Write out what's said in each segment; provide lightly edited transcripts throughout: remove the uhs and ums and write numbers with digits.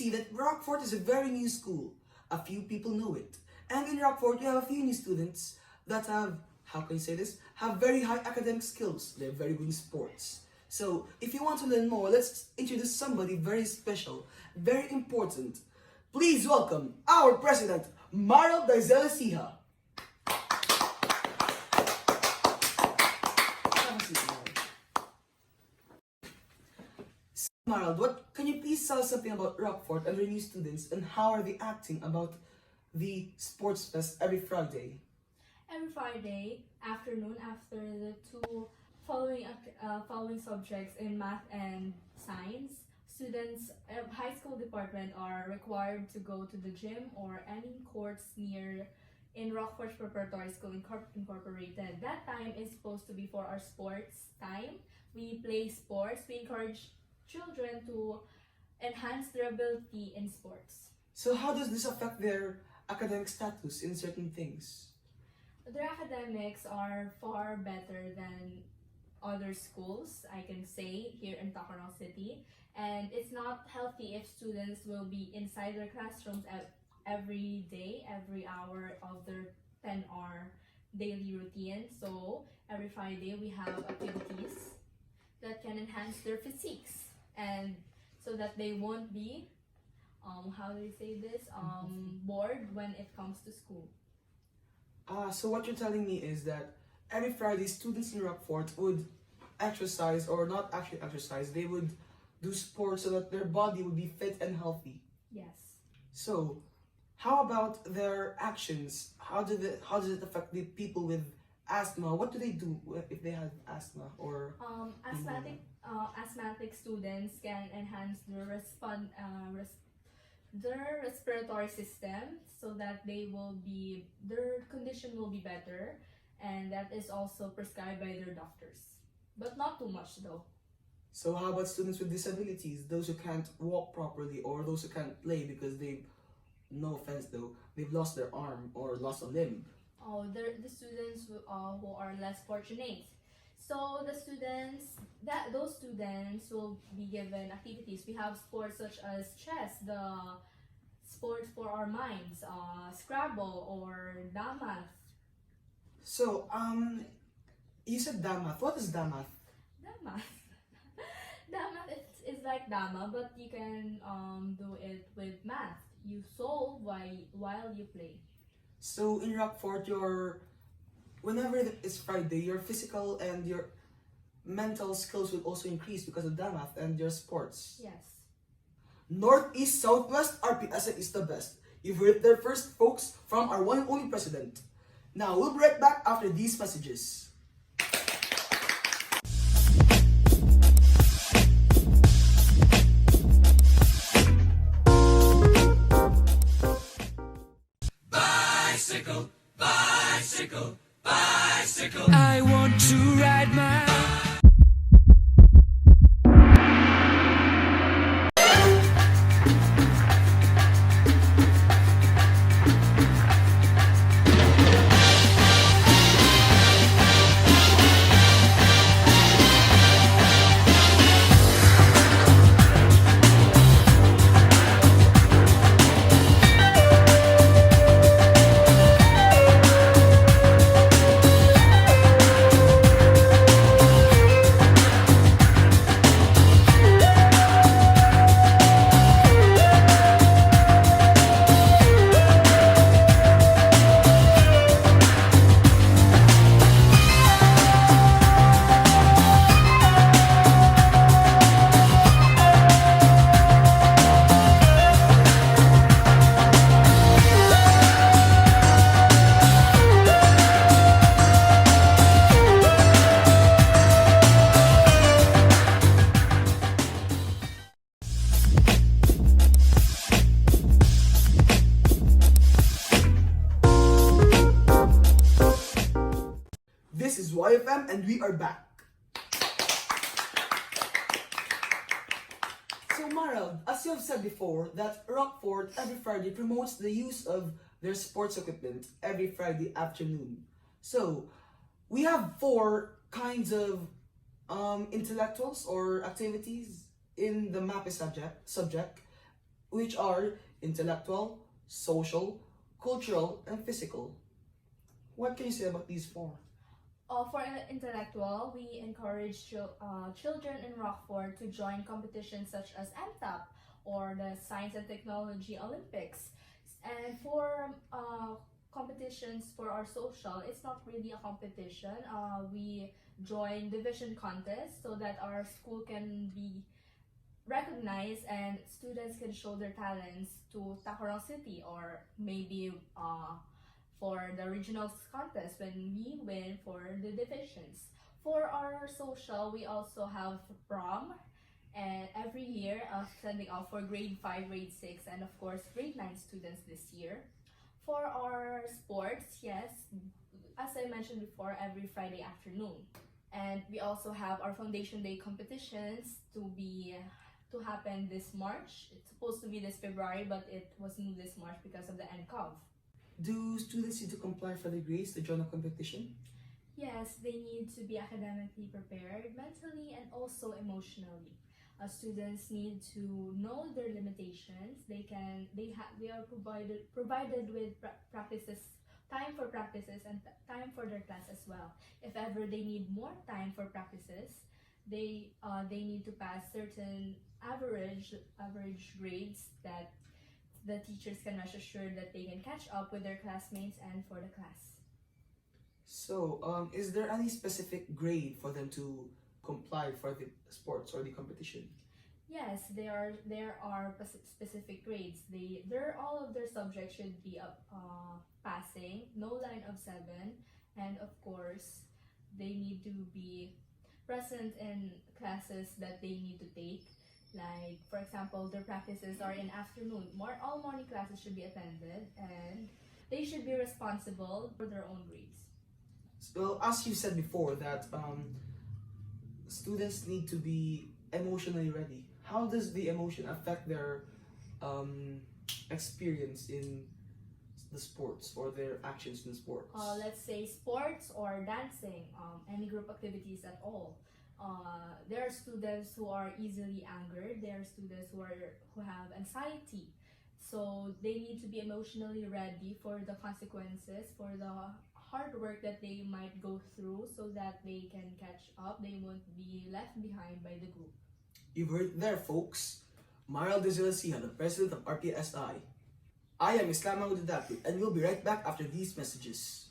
see that Rockfort is a very new school. A few people know it. And in Rockfort, we have a few new students that have, how can you say this, have very high academic skills. They're very good in sports. So, if you want to learn more, let's introduce somebody very special, very important. Please welcome our president, Mario Daizela Siha. Marald, can you please tell us something about Rockfort and their new students and how are they acting about the sports fest every Friday? Every Friday afternoon, after the two following subjects in math and science, students of high school department are required to go to the gym or any courts near in Rockfort Preparatory School Incorporated. That time is supposed to be for our sports time. We play sports. We encourage children to enhance their ability in sports. So how does this affect their academic status in certain things? Their academics are far better than other schools, I can say, here in Tacloban City. And it's not healthy if students will be inside their classrooms every day, every hour of their 10-hour daily routine. So every Friday we have activities that can enhance their physiques, and so that they won't be how do you say this, bored when it comes to school. So what you're telling me is that every Friday students in Rockfort would exercise, or not actually exercise, they would do sports so that their body would be fit and healthy. Yes. So how about their actions? How does it affect the people with asthma? What do they do if they have asthma or asthmatic students can enhance their respiratory system so that their condition will be better, and that is also prescribed by their doctors, but not too much though. So how about students with disabilities, those who can't walk properly or those who can't play because no offense though, they've lost their arm or lost a limb? Oh, they're the students who are less fortunate. So those students will be given activities. We have sports such as chess, the sports for our minds, Scrabble or Damath. So you said Damath. What is Damath? Damath. Damath is like Dama, but you can do it with math. You solve while you play. So in Rockfort, whenever it's Friday, your physical and your mental skills will also increase because of Damath and your sports. Yes. Northeast, Southwest, RPSA is the best. You've heard it there first, folks, from our one and only president. Now, we'll be right back after these messages. Bicycle, bicycle, bicycle. I want to ride my... This is YFM and we are back. So Marald, as you have said before, that Rockfort every Friday promotes the use of their sports equipment every Friday afternoon. So we have 4 kinds of intellectuals or activities in the MAPE subject. which are intellectual, social, cultural, and physical. What can you say about these four? For intellectual, we encourage children in Rockford to join competitions such as MTAP or the Science and Technology Olympics. And for competitions for our social, it's not really a competition. We join division contests so that our school can be recognized and students can show their talents to Tacorong City, or maybe for the regional contest when we win for the divisions. For our social, we also have prom, and every year sending out for grade 5, grade 6, and of course grade 9 students this year. For our sports, yes, as I mentioned before, every Friday afternoon. And we also have our Foundation Day competitions to happen this March. It's supposed to be this February, but it was moved this March because of the NCOV. Do students need to comply for the grades to join a competition? Yes, they need to be academically prepared, mentally and also emotionally. Students need to know their limitations. They are provided with practices, time for practices, and time for their class as well. If ever they need more time for practices, they need to pass certain average grades that the teachers can rest assured that they can catch up with their classmates and for the class. So, is there any specific grade for them to comply for the sports or the competition? Yes, there are specific grades. All of their subjects should be passing, no line of 7, and of course, they need to be present in classes that they need to take. Like, for example, their practices are in afternoon. All morning classes should be attended, and they should be responsible for their own grades. Well, as you said before, that students need to be emotionally ready. How does the emotion affect their experience in the sports or their actions in sports? Let's say sports or dancing, any group activities at all. There are students who are easily angered. There are students who have anxiety. So they need to be emotionally ready for the consequences, for the hard work that they might go through, so that they can catch up. They won't be left behind by the group. You've heard it there, folks. Maral de Zilasiha, the president of RPSI. I am Islam Mahmoud, and we'll be right back after these messages.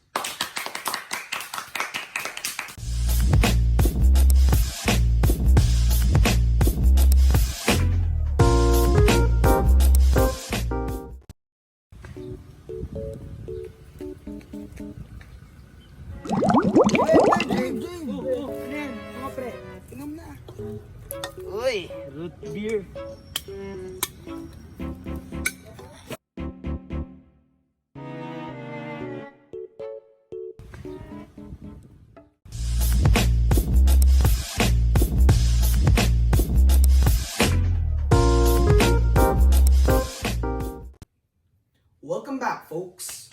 Uy, root beer. Welcome back, folks.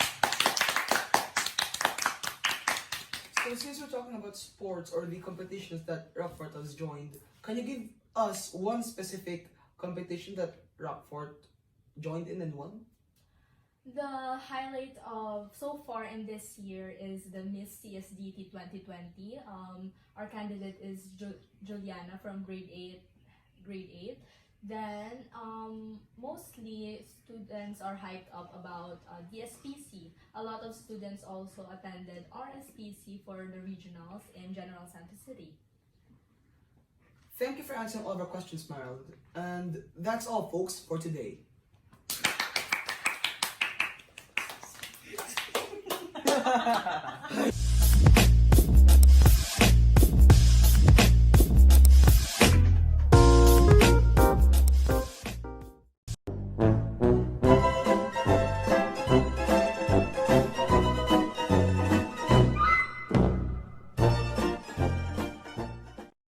So since we're talking about sports or the competitions that Rockfort has joined, can you give us one specific competition that Rockfort joined in and won? The highlight of so far in this year is the Miss CSDT 2020. Our candidate is Juliana from grade 8. Then mostly students are hyped up about DSPC. A lot of students also attended RSPC for the regionals in General Santos City. Thank you for answering all of our questions, Maral. And that's all, folks, for today.